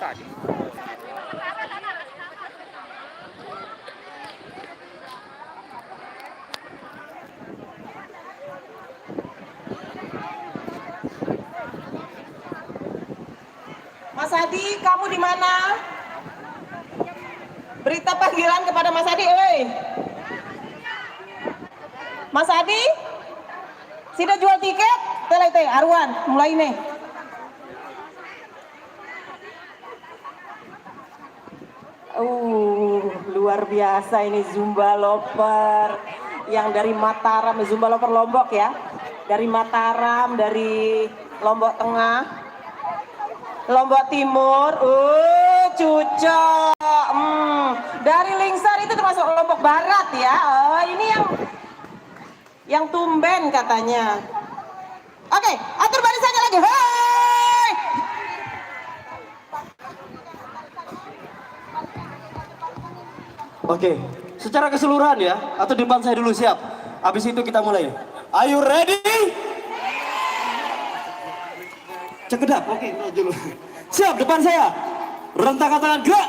tadi. Mas Adi, kamu di mana? Berita panggilan kepada Mas Adi, Mas Adi, sudah jual tiket? Tele Arwan, mulai nih. Luar biasa ini Zumba Lover yang dari Mataram, Zumba Lover Lombok ya. Dari Mataram, dari Lombok Tengah, Lombok Timur, cucok. Dari Lingsar itu termasuk Lombok Barat ya. Ini yang tumben katanya. Oke, atur barisannya lagi. Hei! Oke, secara keseluruhan ya, atau depan saya dulu siap. Habis itu kita mulai. Are you ready? Cekedap, oke, dulu. Siap, depan saya. Rentangkan tangan, gerak.